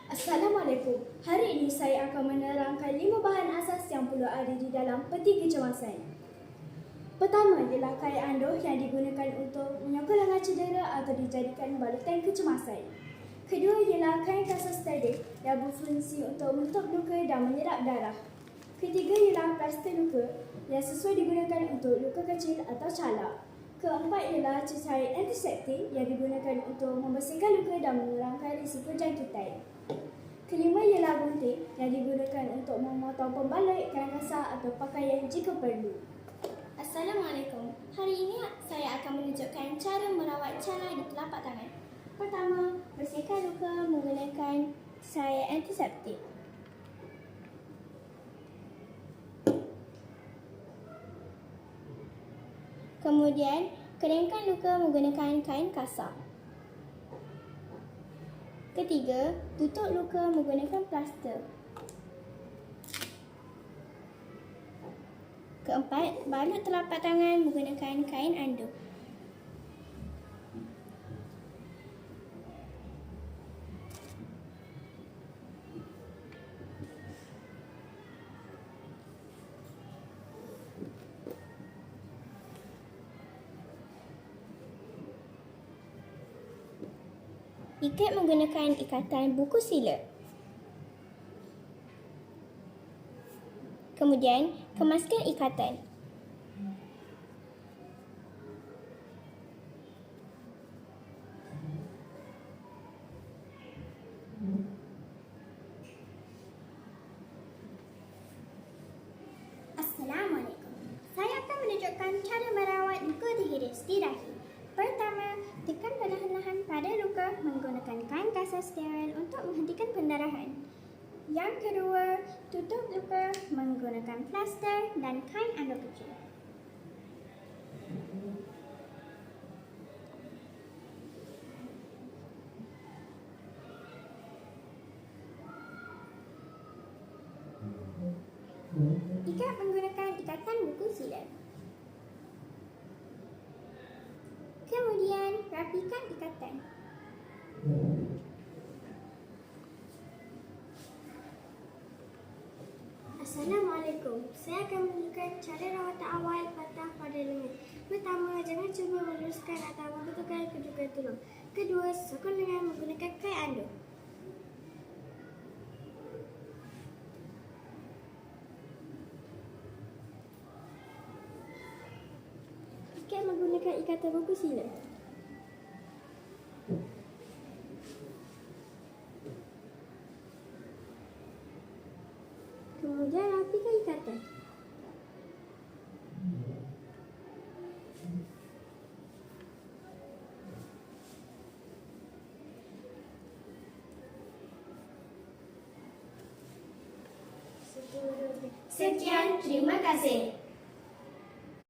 Assalamualaikum. Hari ini saya akan menerangkan 5 bahan asas yang perlu ada di dalam peti kecemasan. Pertama ialah kain anduh yang digunakan untuk menyokong lengan cedera atau dijadikan balutan kecemasan. Kedua ialah kain kasar sterik yang berfungsi untuk menutup luka dan menyerap darah. Ketiga ialah plaster luka yang sesuai digunakan untuk luka kecil atau calak. Keempat ialah cecair antiseptik yang digunakan untuk membersihkan luka dan mengurangkan risiko jangkitan. Kelima ialah gunting yang digunakan untuk memotong pembalut, kain kasar atau pakaian jika perlu. Assalamualaikum. Hari ini saya akan menunjukkan cara merawat calar di telapak tangan. Pertama, bersihkan luka menggunakan cecair antiseptik. Kemudian, keringkan luka menggunakan kain kasar. Ketiga, tutup luka menggunakan plaster. Keempat, balut telapak tangan menggunakan kain anduh. Ikat menggunakan ikatan buku sila. Kemudian, kemaskan ikatan. Assalamualaikum. Saya akan menunjukkan cara merawat luka dihiris di dahi. Pertama, tekan perlahan-lahan pada luka menggunakan kain kasar steril untuk menghentikan pendarahan. Yang kedua, tutup luka menggunakan plaster dan kain anduh kecil. Ikat menggunakan ikatan buku sila. Kemudian, rapikan ikatan. Assalamualaikum. Saya akan menunjukkan cara rawatan awal patah pada lengan. Pertama, jangan cuba meluruskan atau membetulkan kedudukan tulang. Kedua, sokong lengan menggunakan kain anduh. Ikat menggunakan ikatan buku sila. Kemudian rapikan ikatan. Sekian, terima kasih.